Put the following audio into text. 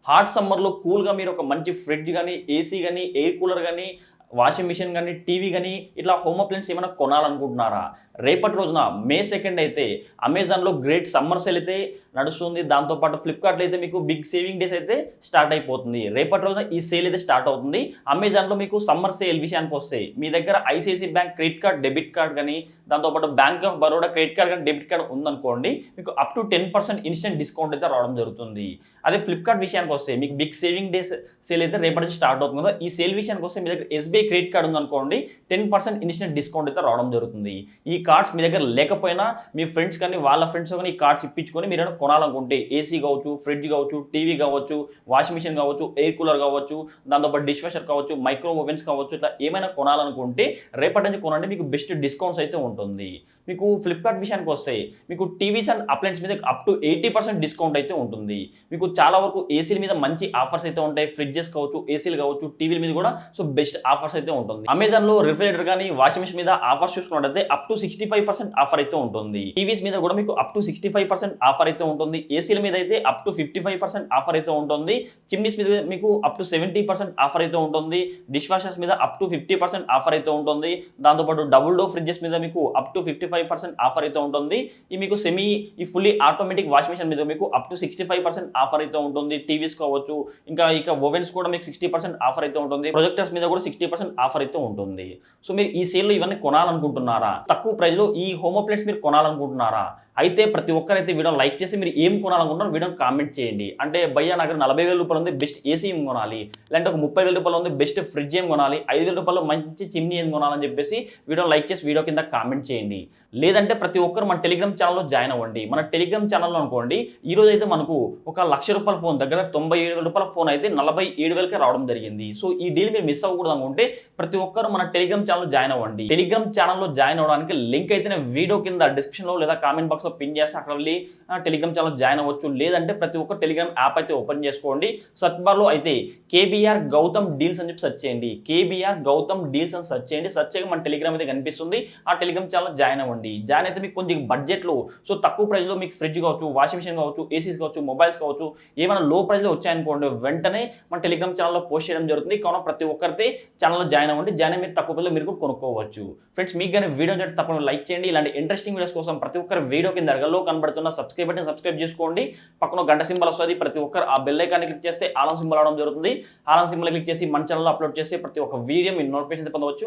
Hot సమ్మర్లో కూల్గా మీరు ఒక మంచి ఫ్రిడ్జ్ కానీ, ఏసీ కానీ, ఎయిర్ కూలర్ కానీ, వాషింగ్ మిషన్ కానీ, టీవీ కానీ ఇట్లా హోమ్ అప్లయన్స్ ఏమైనా కొనాలనుకుంటున్నారా? రేపటి రోజున మే 2 అయితే అమెజాన్లో గ్రేట్ సమ్మర్ సేల్ అయితే నడుస్తుంది. దాంతోపాటు ఫ్లిప్కార్ట్లో అయితే మీకు బిగ్ సేవింగ్ డేస్ అయితే స్టార్ట్ అయిపోతుంది. రేపటి రోజున ఈ సేల్ అయితే స్టార్ట్ అవుతుంది. అమెజాన్లో మీకు సమ్మర్ సేల్ విషయానికి వస్తే మీ దగ్గర ICICI bank credit card, debit card కానీ, దాంతోపాటు bank of Baroda credit card కానీ, డెబిట్ కార్డ్ ఉందనుకోండి, మీకు అప్ టు 10% ఇన్స్టెంట్ డిస్కౌంట్ అయితే రావడం జరుగుతుంది. అదే ఫ్లిప్కార్ట్ విషయానికి వస్తే మీకు బిగ్ సేవింగ్ డేస్ సేల్ అయితే రేపటి నుంచి స్టార్ట్ అవుతుంది కదా. ఈ సేల్ విషయానికి వస్తే మీ దగ్గర ఎస్బీఐ క్రెడిట్ కార్డ్ ఉందనుకోండి, 10% ఇన్స్టెంట్ డిస్కౌంట్ అయితే రావడం జరుగుతుంది. ఈ కార్డ్స్ మీ దగ్గర లేకపోయినా మీ ఫ్రెండ్స్ కానీ వాళ్ళ ఫ్రెండ్స్ కానీ ఈ కార్డ్స్ ఇప్పించుకొని మీరు కొనాలనుకుంటే ఏసీ కావచ్చు, ఫ్రిడ్జ్ కావచ్చు, టీవీ కావచ్చు, వాషింగ్ మిషన్ కావచ్చు, ఎయిర్ కూలర్ కావచ్చు, దాంతోపాటు డిష్ వాషర్ కావచ్చు, మైక్రో ఓవెన్స్ కావచ్చు, ఇట్లా ఏమైనా కొనాలనుకుంటే రేపటి నుంచి కొనండి, మీకు బెస్ట్ డిస్కౌంట్స్ అయితే ఉంటుంది. మీకు ఫ్లిప్కార్ట్ విషయానికి వస్తే మీకు టీవీస్ అండ్ అప్లయన్స్ మీద అప్ టు 80% డిస్కౌంట్ అయితే ఉంటుంది. మీకు చాలా వరకు ఏసీల మీద మంచి ఆఫర్స్ అయితే ఉంటాయి. ఫ్రిడ్జెస్ కావచ్చు, ఏసీలు కావచ్చు, టీవీల మీద కూడా సో బెస్ట్ ఆఫర్స్ అయితే ఉంటుంది. అమెజాన్లో రిఫ్రిజిరేటర్ కానీ, వాషింగ్ మిషన్ మీద ఆఫర్స్ చూసుకున్నట్లయితే అప్ టు 65% ఆఫర్ అయితే ఉంటుంది. టీవీస్ మీద కూడా మీకు అప్ టు 65% ఆఫర్ అయితే ఉంటుంది. ఏసీల మీద అయితే అప్ టు 55% ఆఫర్ అయితే ఉంటుంది. చిమ్నీస్ మీద మీకు అప్ టు 70% ఆఫర్ అయితే ఉంటుంది. డిష్ వాషర్స్ మీద అప్ టు 50% ఆఫర్ అయితే ఉంటుంది. దాంతోపాటు డబుల్ డోర్ ఫ్రిడ్జెస్ మీద మీకు అప్ టు 55% ఆఫర్ అయితే ఉంటుంది. ఈ మీకు ఈ ఫుల్లీ ఆటోమేటిక్ వాషింగ్ మిషన్ మీద మీకు అప్ టు 65% ఆఫర్ అయితే ఉంటుంది. టీవీస్ కావచ్చు, ఇక ఓవెన్స్ కూడా మీకు 60% ఆఫర్ అయితే ఉంటుంది. ప్రొజెక్టర్స్ మీద కూడా 60% ఆఫర్ అయితే ఉంటుంది. సో మీరు ఈ సేల్లో ఇవన్నీ కొనాలనుకుంటున్నారా? తక్కువ ప్రైస్లో ఈ హోమ్ అప్లయన్స్ మీరు కొనాలనుకుంటున్నారా? అయితే ప్రతి ఒక్కరైతే వీడియోని లైక్ చేసి మీరు ఏం కొనాలనుకుంటున్నారో వీడియోని కామెంట్ చేయండి. అంటే భయ్యా నాకు 40,000 రూపాయలు ఉంది, బెస్ట్ ఏసీ ఏం కొనాలి, లేదంటే ఒక 30,000 రూపాయలు ఉంది, బెస్ట్ ఫ్రిడ్జ్ ఏం కొనాలి, 5,000 రూపాయలు మంచి చిమ్నీ ఏం కొనాలని చెప్పేసి వీడియోని లైక్ చేసి వీడియో కింద కామెంట్ చేయండి. లేదంటే ప్రతి ఒక్కరు మన టెలిగ్రామ్ ఛానల్లో జాయిన్ అవ్వండి. మన టెలిగ్రామ్ ఛానల్లో అనుకోండి, ఈ రోజు అయితే మనకు ఒక 1,00,000 రూపాయల ఫోన్ దగ్గర 97,000 రూపాయల ఫోన్ అయితే 47,000కే రావడం జరిగింది. సో ఈ డీల్ మీరు మిస్ అవ్వకూడదు అనుకుంటే ప్రతి ఒక్కరు మన టెలిగ్రామ్ ఛానల్లో జాయిన్ అవ్వండి. టెలిగ్రామ్ ఛానల్లో జాయిన్ అవ్వడానికి లింక్ అయితే నేను వీడియో కింద డిస్క్రిప్షన్లో లేదా కామెంట్ బాక్స్లో పిన్ చేస్తే అక్కడ వెళ్ళి టెలిగ్రామ్ ఛానల్ జాయిన్ అవ్వచ్చు. లేదంటే ప్రతి ఒక్క టెలిగ్రామ్ యాప్ అయితే ఓపెన్ చేసుకోండి. సర్చ్ బార్లో అయితే కేబీఆర్ గౌతమ్ డీల్స్ అని చెప్పి సెర్చ్ చేయండి. కేబీఆర్ గౌతమ్ డీల్స్ అని సెర్చ్ చేయండి. సెర్చ్ చేయగా మన టెలిగ్రామ్ అయితే కనిపిస్తుంది. ఆ టెలిగ్రామ్ ఛానల్ జాయిన్ అవ్వండి. జాయిన్ అయితే మీకు కొంచెం బడ్జెట్లో సో తక్కువ ప్రైస్లో మీకు ఫ్రిడ్జ్ కావచ్చు, వాషింగ్ మిషన్ కావచ్చు, ఏసీస్ కావచ్చు, మొబైల్స్ కావచ్చు, ఏమైనా లో ప్రైస్లో వచ్చాయనుకోండి వెంటనే మన టెలిగ్రామ్ ఛానల్లో పోస్ట్ చేయడం జరుగుతుంది. కావున ప్రతి ఒక్కరితే ఛానల్లో జాయిన్ అవ్వండి. జాయిన్ అయ్యి మీరు తక్కువ ప్రైస్లో మీరు కూడా కొనుక్కోవచ్చు. ఫ్రెండ్స్ మీకు కానీ వీడియో తప్పకుండా లైక్ చేయండి. ఇలాంటి ఇంట్రెస్టింగ్ వీడియోస్ కోసం ప్రతి ఒక్కరు వీడియో కింద అరగలో కనబడుతున్న సబ్స్క్రైబ్ బటన్ సబ్స్క్రైబ్ చేసుకోండి. పక్కన గంట సింబల్ వస్తుంది. ప్రతి ఒక్కరు ఆ బెల్ ఐకాన్ని క్లిక్ చేస్తే ఆల్ సింబల్ అవడం జరుగుతుంది. ఆల్ సింబల్ క్లిక్ చేసి మన ఛానల్లో అప్లోడ్ చేసి ప్రతి ఒక్క వీడియో మీరు నోటిఫికేషన్ పొందవచ్చు.